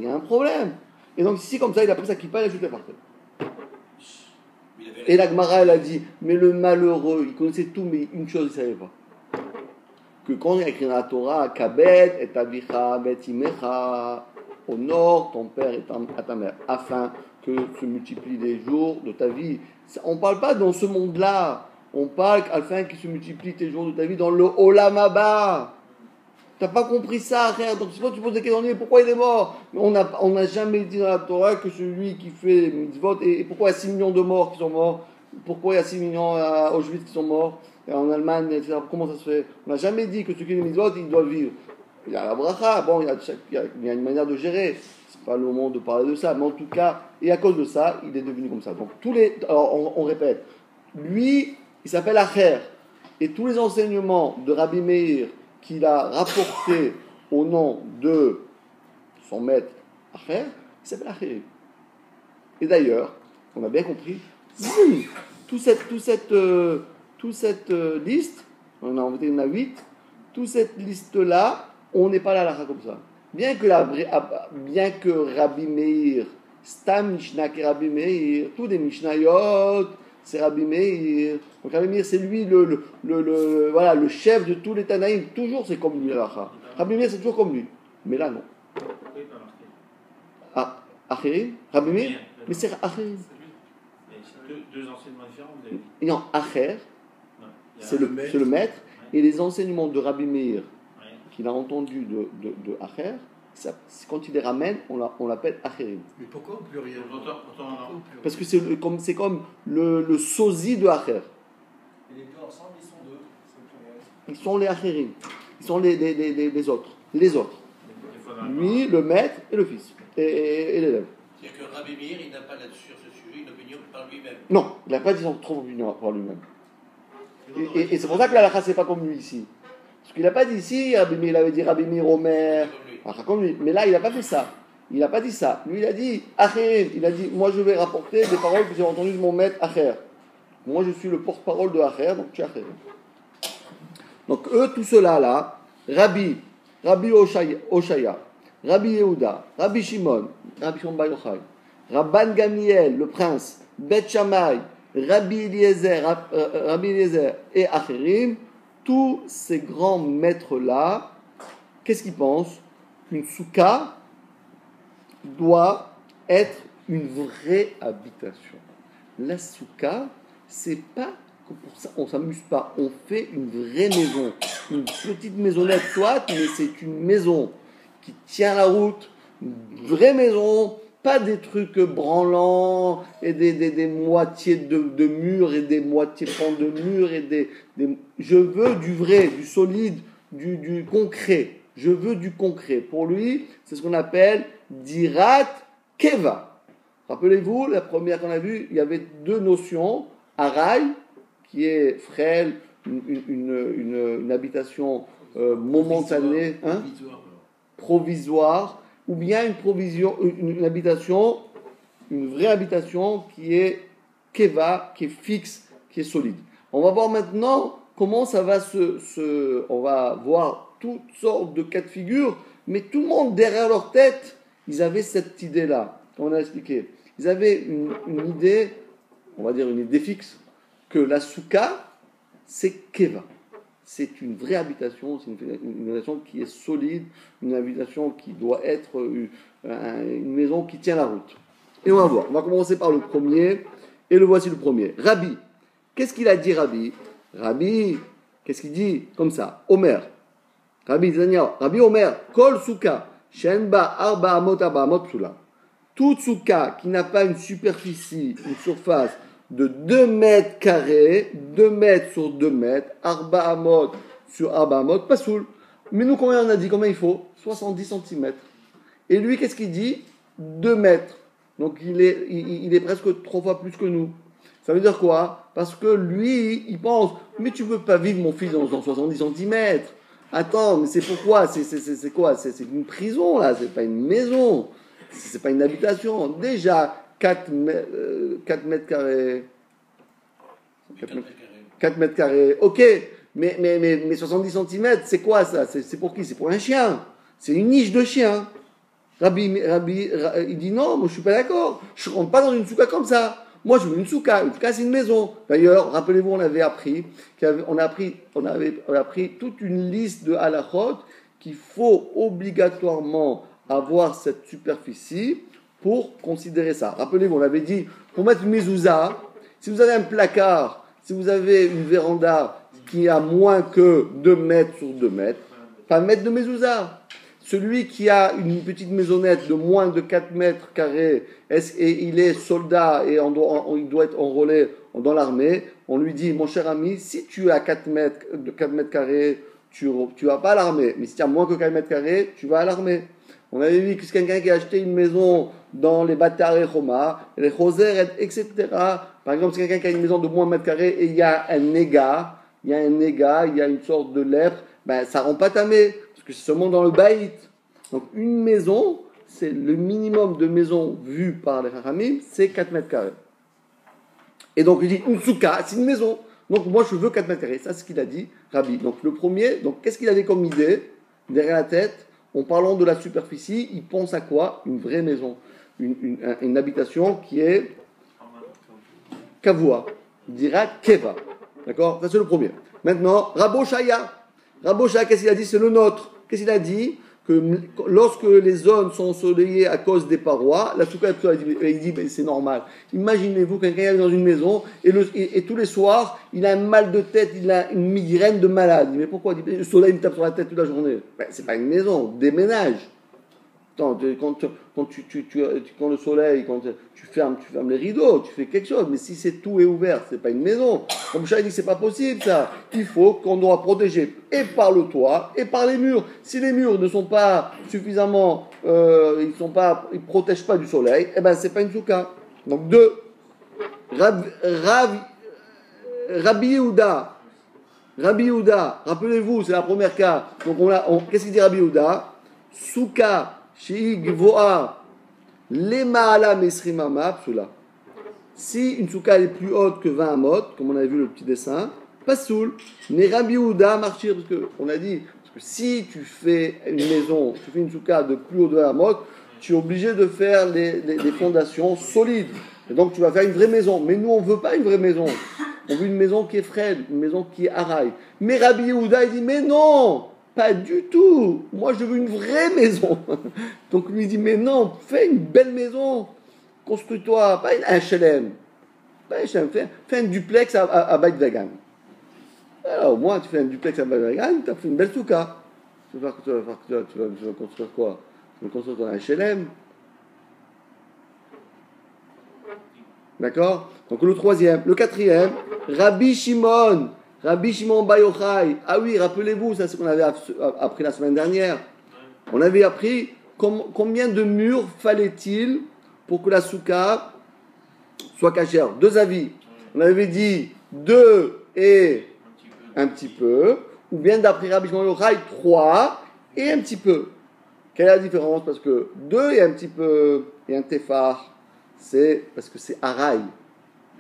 a un problème. Et donc ici, comme ça, il a pris sa kippa, il a jeté par terre. Et la Gemara, elle a dit, mais le malheureux, il connaissait tout, mais une chose, il ne savait pas. Que quand il y a écrit dans la Torah, Kabet et Avicha, Bet Imecha, honore ton père et ta mère, afin que se multiplient les jours de ta vie. On ne parle pas dans ce monde-là. On parle afin qu'il se multiplie tes jours de ta vie dans le Olam Haba. Tu n'as pas compris ça, frère. Donc, si tu poses des questions, pourquoi il est mort? On n'a jamais dit dans la Torah que celui qui fait les mitzvot, et pourquoi il y a 6 millions de morts qui sont morts? Pourquoi il y a 6 millions à Auschwitz qui sont morts? Et en Allemagne, etc. Comment ça se fait? On n'a jamais dit que ceux qui font les mitzvot, ils doivent vivre. Il y a la bracha, bon, il y a une manière de gérer. Ce n'est pas le moment de parler de ça. Mais en tout cas, et à cause de ça, il est devenu comme ça. Donc, alors, on répète. Lui, il s'appelle Acher. Et tous les enseignements de Rabbi Meir qu'il a rapportés au nom de son maître Acher, il s'appelle Acher. Et d'ailleurs, on a bien compris, toute cette liste, on a inventé une 8, toute cette liste-là, on n'est pas là à la comme ça. Bien que Rabbi Meir, Stam Mishnah et Rabbi Meir, tous des Mishnayot, c'est Rabbi Meir. Donc Rabbi Meir, c'est lui le chef de tous les Tanaïm. Toujours c'est comme lui à la Rabbi Meir, c'est toujours comme lui. Mais là, non. Ah, Acherim, Rabbi Meir, mais c'est Acherim. Deux enseignements différents. Non, Acher, c'est le maître, et les enseignements de Rabbi Meir qu'il a entendus de Acher, quand il les ramène, on l'appelle Acherim. Mais pourquoi au pluriel? Parce que c'est comme le sosie de Acher. Et les deux ensemble, ils sont 2. Ils sont les Acherim. Ils sont les autres. Les autres. Lui, le maître et le fils. Et l'élève. C'est-à-dire que Rabbi Meir, il n'a pas là-dessus sur ce sujet une opinion par lui-même. Non, il n'a pas dit trop opinion par lui-même. Et c'est pour ça que la halakha, c'est pas comme lui ici. Parce qu'il n'a pas dit ici, il avait dit Rabbi Meir Omer, comme lui. Mais là, il n'a pas fait ça. Il n'a pas dit ça. Lui, il a dit Acher. Il a dit moi, je vais rapporter des paroles que j'ai entendues de mon maître Acher. Moi, je suis le porte-parole de Acher, donc tu es Acher. Donc, eux, tout cela là, Rabbi Oshaya, Rabbi Yehuda, Rabbi Shimon Bar Yochai, Rabban Gamliel, le prince, Bet Shammai, Rabbi Eliezer et Acherim, tous ces grands maîtres-là, qu'est-ce qu'ils pensent? Qu'une soukha doit être une vraie habitation. La soukha, c'est pas que pour ça, on s'amuse pas, on fait une vraie maison. Une petite maisonnette, soit, mais c'est une maison qui tient la route, une vraie maison. Pas des trucs branlants et des moitiés de murs et des moitiés pans de murs et Je veux du vrai, du solide, du concret. Je veux du concret. Pour lui, c'est ce qu'on appelle dirat keva. Rappelez-vous, la première qu'on a vue, il y avait deux notions. Arai, qui est frêle, une habitation momentanée, provisoire, ou bien une habitation, une vraie habitation qui est keva, qui est fixe, qui est solide. On va voir maintenant comment ça va on va voir toutes sortes de cas de figure, mais tout le monde derrière leur tête, ils avaient cette idée-là, comme on a expliqué. Ils avaient une idée, on va dire une idée fixe, que la soukha, c'est keva. C'est une vraie habitation, c'est une habitation qui est solide, une habitation qui doit être une maison qui tient la route. Et on va voir. On va commencer par le premier, et le voici le premier. Rabbi. Qu'est-ce qu'il a dit, Rabbi? Rabbi, qu'est-ce qu'il dit? Comme ça. Omer. Rabbi Omer. Kol soukha. Shenba arba amot psula. Toute soukha qui n'a pas une superficie, une surface de 2 mètres carrés, 2 mètres sur 2 mètres, Arba Amot sur Arba Amot, pas soul. Mais nous, combien on a dit? Combien il faut? 70 cm. Et lui, qu'est-ce qu'il dit? 2 mètres. Donc il est presque 3 fois plus que nous. Ça veut dire quoi? Parce que lui, il pense, mais tu veux pas vivre mon fils dans 70 cm. Attends, mais c'est pourquoi? C'est quoi? C'est une prison là, c'est pas une maison. C'est pas une habitation. Déjà, 4 mètres carrés. 4 mètres carrés. Ok, mais 70 cm, c'est quoi ça? C'est pour qui? C'est pour un chien. C'est une niche de chien. Rabbi, il dit non, moi je suis pas d'accord. Je rentre pas dans une soukha comme ça. Moi je veux une soukha. Une soukha c'est une maison. D'ailleurs, rappelez-vous, on avait appris toute une liste de halachot qu'il faut obligatoirement avoir cette superficie pour considérer ça. Rappelez-vous, on avait dit, pour mettre une mezouza, si vous avez un placard, si vous avez une véranda qui a moins que 2 mètres sur 2 mètres, pas mettre de mezouza. Celui qui a une petite maisonnette de moins de 4 mètres carrés, et il est soldat et il doit être enrôlé dans l'armée, on lui dit, mon cher ami, si tu as 4 mètres carrés, tu vas pas à l'armée. Mais si tu as moins que 4 mètres carrés, tu vas à l'armée. On avait vu que c'est quelqu'un qui a acheté une maison dans les Batar et Choma, les Choser, etc. Par exemple, c'est quelqu'un qui a une maison de moins de mètres carrés et il y a un néga, il y a une sorte de lèpre, ben ça rend pas tamé, parce que c'est seulement dans le baït. Donc une maison, c'est le minimum de maison vue par les Chachamim, c'est 4 mètres carrés. Et donc il dit, une soukha, c'est une maison. Donc moi je veux 4 mètres carrés, ça c'est ce qu'il a dit, Rabbi. Donc le premier, donc qu'est-ce qu'il avait comme idée derrière la tête? En parlant de la superficie, il pense à quoi? Une vraie maison, une habitation qui est kavua, il dira keva. D'accord? Ça c'est le premier. Maintenant, Rabbo Shaya, qu'est-ce qu'il a dit? C'est le nôtre. Qu'est-ce qu'il a dit? Que lorsque les zones sont ensoleillées à cause des parois, la soukha, il dit c'est normal. Imaginez-vous quelqu'un est dans une maison et tous les soirs, il a un mal de tête, il a une migraine de malade. Mais pourquoi? Il dit, le soleil me tape sur la tête toute la journée. Ben, c'est pas une maison, déménage. Quand le soleil, quand tu fermes les rideaux, tu fais quelque chose. Mais si c'est tout est ouvert, c'est pas une maison. Comme Chah dit, c'est pas possible ça. Il faut qu'on doit protéger et par le toit et par les murs. Si les murs ne sont pas suffisamment, ils protègent pas du soleil, eh ben c'est pas une soukha. Donc 2. Rabbi Yehuda, rappelez-vous, c'est la première cas. Donc qu'est-ce qu'il dit Rabbi Yehuda? Souka, Shei Gvoa, Lemaala Mesrim Ama, Psula. Si une souka est plus haute que 20 amot, comme on avait vu le petit dessin, pas soul, mais Rabbi Yehuda marchir, parce qu'on a dit, parce que si tu fais une maison, tu fais une souka de plus haut de 20 amot, tu es obligé de faire les fondations solides. Et donc tu vas faire une vraie maison. Mais nous, on ne veut pas une vraie maison. On veut une maison qui est frêle, une maison qui est haraï. Mais Rabbi Yehuda, il dit, mais non, pas du tout. Moi, je veux une vraie maison. Donc lui dit, mais non, fais une belle maison. Construis-toi, pas un HLM. Pas un HLM, fais un duplex à Beit Vegan. Alors au moins, tu fais un duplex à Beit Vegan, tu as fait une belle souka. Tu vas construire quoi? Tu vas construire ton HLM. D'accord? Donc le troisième. Le quatrième, Rabbi Shimon Bar Yochai. Ah oui, rappelez-vous, ça c'est ce qu'on avait appris la semaine dernière. On avait appris combien de murs fallait-il pour que la souka soit cachère. Deux avis. On avait dit 2 et un petit peu, ou bien d'après Rabbi Shimon Bar Yochai, 3 et un petit peu. Quelle est la différence? Parce que 2 et un petit peu et un tefar, c'est parce que c'est haraï.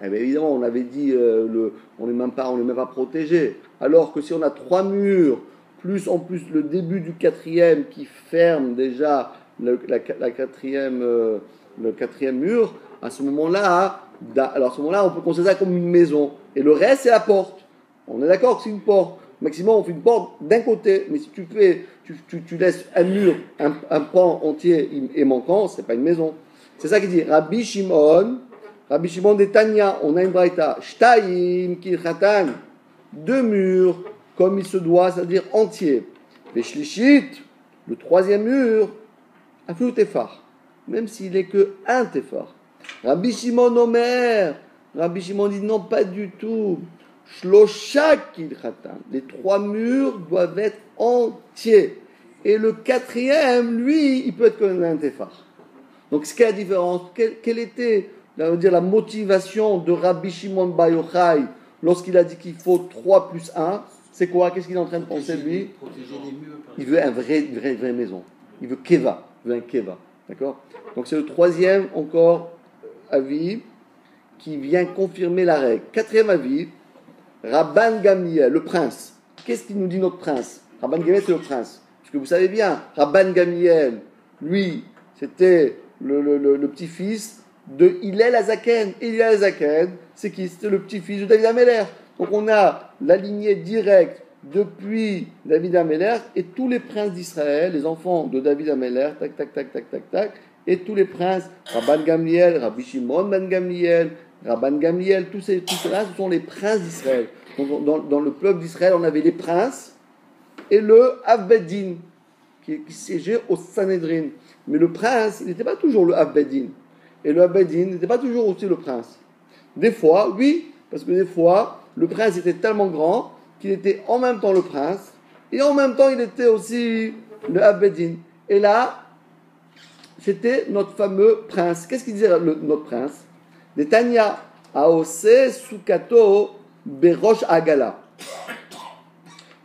Eh bien, évidemment, on avait dit on n'est même pas protégé. Alors que si on a 3 murs, plus en plus le début du quatrième qui ferme déjà le quatrième mur, à ce moment-là, on peut considérer ça comme une maison. Et le reste, c'est la porte. On est d'accord que c'est une porte. Maximum, on fait une porte d'un côté. Mais si tu laisses un mur, un pan entier et manquant, c'est pas une maison. C'est ça qu'il dit. Rabbi Shimon de Tanya, on a une braïta. Shtaim kilchatan, 2 murs, comme il se doit, c'est-à-dire entiers. Veshlishit, le 3e mur, aflu tefar, même s'il n'est que un tefar. Rabbi Shimon Omer, Rabbi Shimon dit non, pas du tout. Shlosha kilchatan, les 3 murs doivent être entiers. Et le 4e, lui, il peut être comme un tefar. Donc, ce qu'est la différence? Quelle était la motivation de Rabbi Shimon Bar Yochai lorsqu'il a dit qu'il faut 3 plus 1? C'est quoi? Qu'est-ce qu'il est en train de penser, lui? Il veut une vraie maison. Il veut keva. Il veut un keva. D'accord? Donc, c'est le 3e encore avis qui vient confirmer la règle. 4e avis, Rabban Gamliel, le prince. Qu'est-ce qu'il nous dit notre prince? Rabban Gamliel, c'est le prince. Parce que vous savez bien, Rabban Gamliel, lui, c'était le petit-fils de Hillel Azaken. Et Hillel Azaken, c'est qui? C'était le petit-fils de David Améler. Donc on a la lignée directe depuis David Améler et tous les princes d'Israël, les enfants de David Améler, tac, et tous les princes, Rabban Gamliel, Rabbi Shimon ben Gamliel, Rabban Gamliel, tous ceux-là, ce sont les princes d'Israël. Donc dans le peuple d'Israël, on avait les princes et le Avbedin, qui siégeait au Sanhedrin. Mais le prince, il n'était pas toujours le Avbedin. Et le Avbedin n'était pas toujours aussi le prince. Des fois, oui, parce que des fois, le prince était tellement grand qu'il était en même temps le prince, et en même temps, il était aussi le Avbedin. Et là, c'était notre fameux prince. Qu'est-ce qu'il disait notre prince? Des Tanya, Aose Sukato Berosh Agala.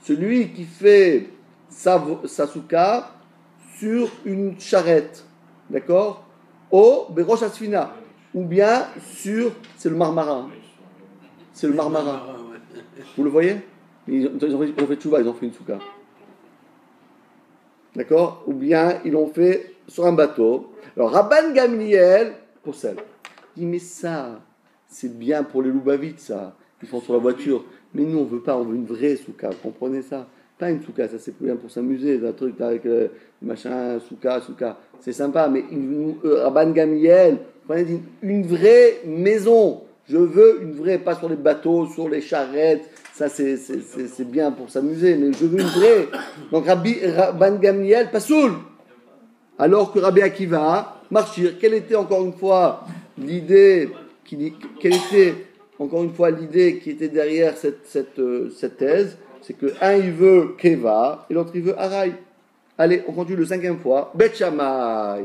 Celui qui fait sa souka sur une charrette, d'accord? Au Berosh Asfina, ou bien sur, c'est le Marmara. C'est le Marmara. Vous le voyez? Ils ont fait tchouva, ils ont fait une souka. D'accord? Ou bien ils l'ont fait sur un bateau. Alors Rabban Gamliel possède. Il dit mais ça, c'est bien pour les Loubavitch, ça. Ils font sur la voiture. Mais nous on veut pas, on veut une vraie souka. Vous comprenez ça? Pas une souka, ça c'est plus bien pour s'amuser, un truc avec machin, souka. C'est sympa, mais Rabban Gamliel, une vraie maison. Je veux une vraie, pas sur les bateaux, sur les charrettes. Ça c'est bien pour s'amuser, mais je veux une vraie. Donc Rabban Gamliel, pas soul. Alors que Rabbi Akiva, Marchir, quelle était encore une fois l'idée qui était derrière cette thèse? C'est que un il veut Keva et l'autre il veut Araï. Allez, on continue le 5e fois. Bet Shammai.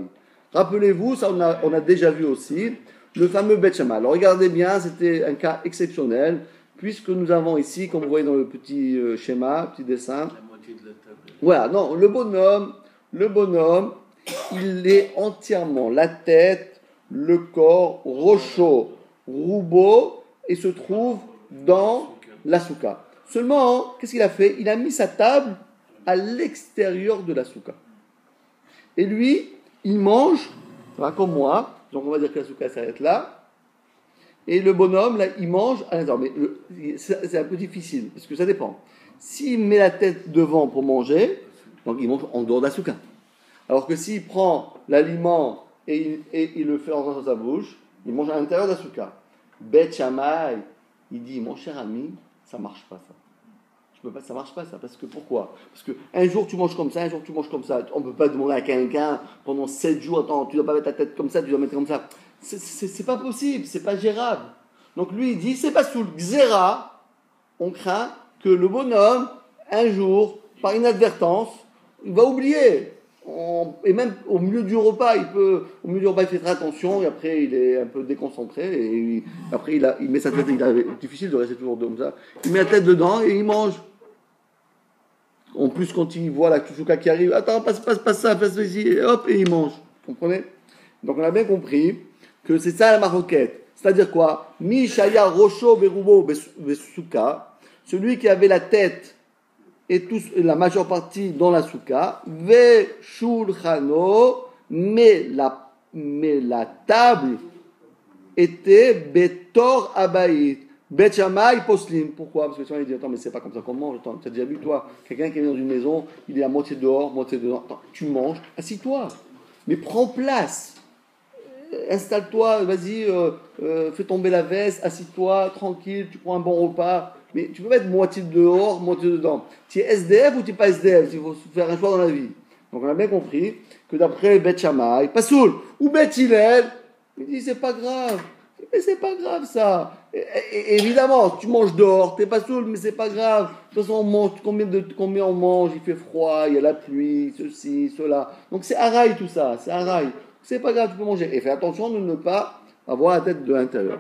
Rappelez-vous, ça on a déjà vu aussi. le fameux Bet Shammai. Alors regardez bien, c'était un cas exceptionnel, puisque nous avons ici, comme vous voyez dans le petit schéma, petit dessin, La moitié de la table. voilà, non, le bonhomme, il est entièrement la tête, le corps, rocho, roubo, et se trouve dans la souka. Seulement, qu'est-ce qu'il a fait? Il a mis sa table à l'extérieur de la souka. Et lui, il mange, voilà, comme moi, donc on va dire que la souka s'arrête là, et le bonhomme, là, il mange à l'intérieur. Mais c'est un peu difficile, parce que ça dépend. S'il met la tête devant pour manger, donc il mange en dehors de la souka. Alors que s'il prend l'aliment et il le fait entrer dans sa bouche, il mange à l'intérieur de la souka. Bet Shammai, il dit, mon cher ami, ça marche pas ça. Ça marche pas ça, parce que pourquoi? Parce que un jour tu manges comme ça, un jour tu manges comme ça. On peut pas demander à quelqu'un pendant 7 jours, attends, tu dois pas mettre ta tête comme ça, tu dois mettre comme ça. C'est pas possible, c'est pas gérable. Donc lui il dit, c'est pas sous le xéra, on craint que le bonhomme, un jour, par inadvertance, il va oublier. Et même au milieu du repas, il fait très attention, et après il est un peu déconcentré, et après il met sa tête, c'est difficile de rester toujours comme ça, il met la tête dedans et il mange. En plus, quand il voit la souka qui arrive, attends, passe ça, passe ici, et hop, et il mange. Vous comprenez? Donc on a bien compris que c'est ça la maroquette. C'est-à-dire quoi? Mishaya Rocho Berubo Besuka, celui qui avait la tête et la majeure partie dans la souka, Ve Shulchano, mais la table était Betor Abaït. Bet Shammai Poslim. Pourquoi? Parce que souvent il dit, attends, mais c'est pas comme ça qu'on mange. Attends, tu as déjà vu, toi, quelqu'un qui est dans une maison, il est à moitié dehors, moitié dedans. Attends, tu manges, assis-toi. Mais prends place. Installe-toi, vas-y, fais tomber la veste, assis-toi, tranquille, tu prends un bon repas. Mais tu peux pas être moitié dehors, moitié dedans. Tu es SDF ou tu n'es pas SDF? Il faut faire un choix dans la vie. Donc on a bien compris que d'après Bet Shammai, Pasoul ou Bet Hillel, il dit c'est pas grave. Mais c'est pas grave ça. Et évidemment, tu manges dehors, t'es pas saoul, mais c'est pas grave. De toute façon, on mange, combien on mange, il fait froid, il y a la pluie, ceci, cela. Donc c'est haraï tout ça, c'est haraï. C'est pas grave, tu peux manger. Et fais attention de ne pas avoir la tête de l'intérieur.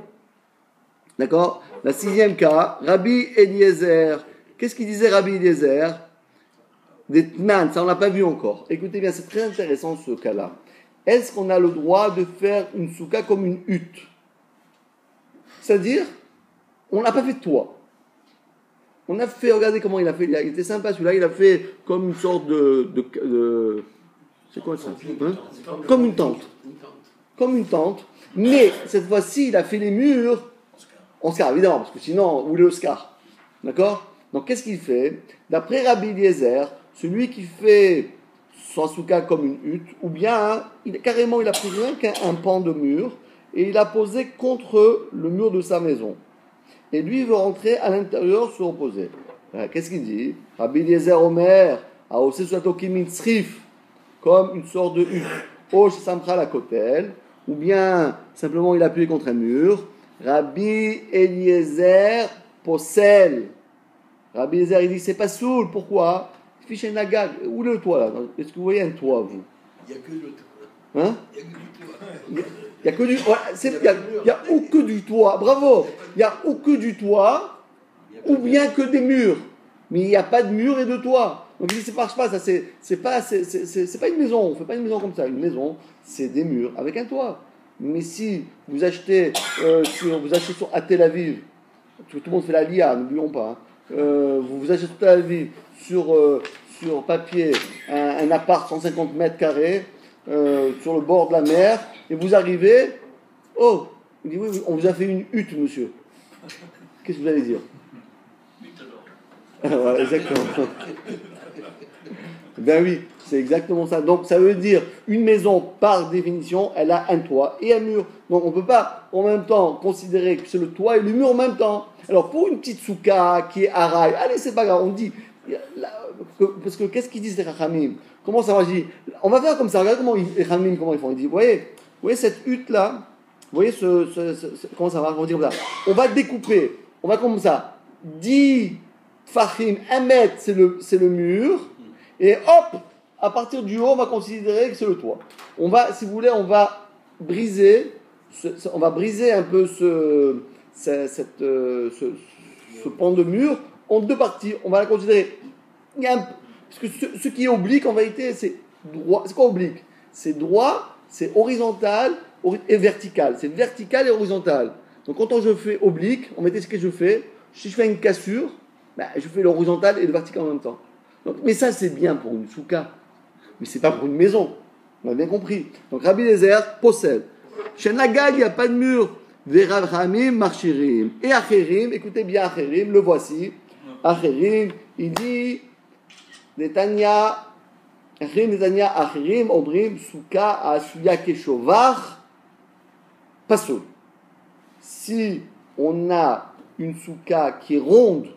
D'accord? La 6e cas, Rabbi Eliezer. Qu'est-ce qu'il disait Rabbi Eliezer? Des tnan, ça on l'a pas vu encore. Écoutez bien, c'est très intéressant ce cas-là. Est-ce qu'on a le droit de faire une souka comme une hutte? C'est-à-dire, on n'a pas fait de toit. On a fait, regardez comment il a fait, il était sympa celui-là, il a fait comme une sorte de c'est quoi ça, hein? Comme une tente. Comme une tente, mais cette fois-ci, il a fait les murs en Oscar, évidemment, parce que sinon, où est l'Oscar? D'accord? Donc, qu'est-ce qu'il fait? D'après Rabbi Eliezer, celui qui fait son souka comme une hutte, ou bien, carrément, il a pris rien qu'un pan de mur, et il a posé contre le mur de sa maison. Et lui, il veut rentrer à l'intérieur, se reposer. Qu'est-ce qu'il dit? Rabbi Eliezer Omer, a aussi Satokimin Srif, comme une sorte de hutte. O Samcha la Kotel, ou bien simplement il a appuyé contre un mur. Rabbi Eliezer Posel. Rabbi Eliezer, il dit c'est pas soul. Pourquoi? Fiche Nagag. Où est le toit là? Est-ce que vous voyez un toit, vous? Il n'y a que le toit. Hein? Il n'y a que du toit. Il n'y a que du toit. Il y a ou que du toit. Bravo. Il y a ou que du toit, ou bien que des murs. Mais il n'y a pas de mur et de toit. Donc il dit, ça ne marche pas, ça, c'est pas une maison, on ne fait pas une maison comme ça. Une maison, c'est des murs avec un toit. Mais si vous achetez, sur à Tel Aviv, tout le monde fait la LIA, n'oublions pas, vous achetez sur Tel Aviv sur papier un appart 150 mètres carrés sur le bord de la mer, et vous arrivez, oh, il dit, oui, on vous a fait une hutte, monsieur. Qu'est-ce que vous allez dire? Voilà, exactement. Ben oui, c'est exactement ça. Donc ça veut dire, une maison, par définition, elle a un toit et un mur. Donc on ne peut pas en même temps considérer que c'est le toit et le mur en même temps. Alors pour une petite souka qui est haraï, allez, c'est pas grave, on dit, parce que qu'est-ce qu'ils disent les Rachamim? Comment ça va? Je dis, on va faire comme ça, regardez comment les Rachamim, comment ils font. Ils disent, vous voyez cette hutte-là, vous voyez comment ça va? On va dire comme ça. On va découper, on va comme ça, 10 Fahim, 1 mètre, c'est le mur, et hop, à partir du haut, on va considérer que c'est le toit. On va, si vous voulez, on va briser on va briser un peu ce pan de mur en deux parties. On va la considérer. Parce que ce qui est oblique, en vérité, c'est droit. C'est quoi oblique? C'est droit, c'est horizontal et vertical. C'est vertical et horizontal. Donc quand je fais oblique, on mettait ce que je fais. Si je fais une cassure, je fais l'horizontal et le vertical en même temps. Donc, mais ça, c'est bien pour une souka. Mais c'est pas pour une maison. On a bien compris. Donc Rabbi Eliezer possède. Chez Nagag, il n'y a pas de mur. Verav Hamim, Marchirim. Et Acherim, écoutez bien Acherim, le voici. Acherim, il dit Netanya, Acherim, Omrim, Souka, Asuya, Keshovar, Pasoul. Si on a une souka qui est ronde,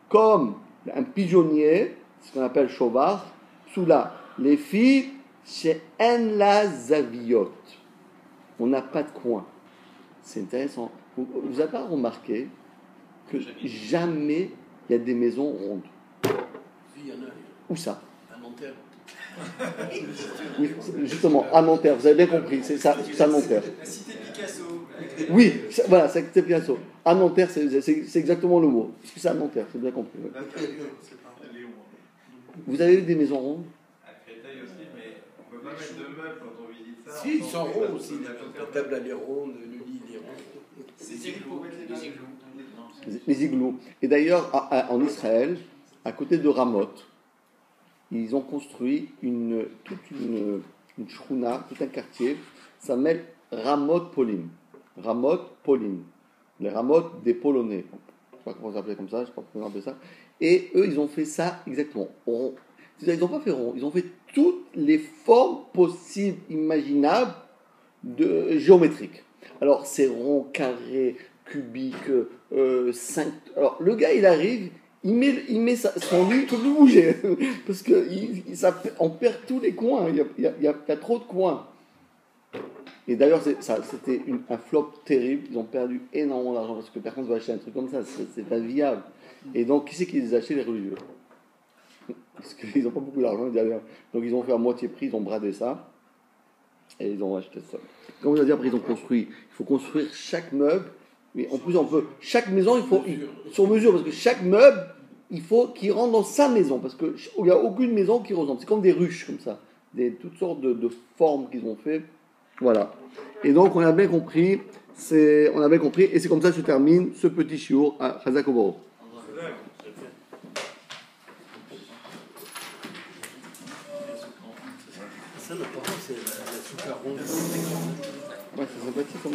comme un pigeonnier, ce qu'on appelle Shovar, Soula, les filles, chez Enla Zaviot. On n'a pas de coin. C'est intéressant. Vous n'avez pas remarqué que jamais il y a des maisons rondes? Il y en a. Où ça? À Nanterre. Oui, justement, à Nanterre, vous avez bien compris, c'est ça, à Nanterre. La cité Picasso. Oui, voilà, c'est Picasso. À Nanterre, c'est exactement le mot. Parce que c'est à Nanterre, c'est bien compris. Oui. Vous avez eu des maisons rondes? À Créteil aussi, mais on ne peut pas mettre de meubles quand on visite ça. Si, ils sont ronds aussi. La table, elle est ronde, le lit, il est rond. C'est pour mettre les igloos. Les igloos. Et d'ailleurs, en Israël, à côté de Ramoth, ils ont construit toute une shrouna, tout un quartier, ça s'appelle Ramoth Polim. Ramoth Polim. Les Ramoth des Polonais. Je ne sais pas comment ça s'appelait comme ça, je ne sais pas comment on appelle ça. Et eux, ils ont fait ça exactement. Ils n'ont pas fait rond, ils ont fait toutes les formes possibles, imaginables, géométriques. Alors, c'est rond, carré, cubique, 5. Alors, le gars, il arrive, il met son lit, il ne peut plus bouger. Parce qu'on perd tous les coins, il y a trop de coins. Et d'ailleurs, c'était un flop terrible. Ils ont perdu énormément d'argent parce que personne ne va acheter un truc comme ça. C'est pas viable. Et donc, qui c'est qui les a achetés? Les religieux. Parce qu'ils n'ont pas beaucoup d'argent. Donc, ils ont fait à moitié prix, ils ont bradé ça. Et ils ont acheté ça. Comme vous avez dit, après, ils ont construit. Il faut construire chaque meuble. Mais en plus, chaque maison, il faut sur mesure. Parce que chaque meuble, il faut qu'il rentre dans sa maison. Parce qu'il n'y a aucune maison qui ressemble. C'est comme des ruches, comme ça. Toutes sortes de formes qu'ils ont fait. Voilà. Et donc, on a bien compris. Et c'est comme ça que je termine ce petit shiur à Chazak Oboro. Ça, l'important, c'est la souka ronde. Ouais, c'est sympathique comme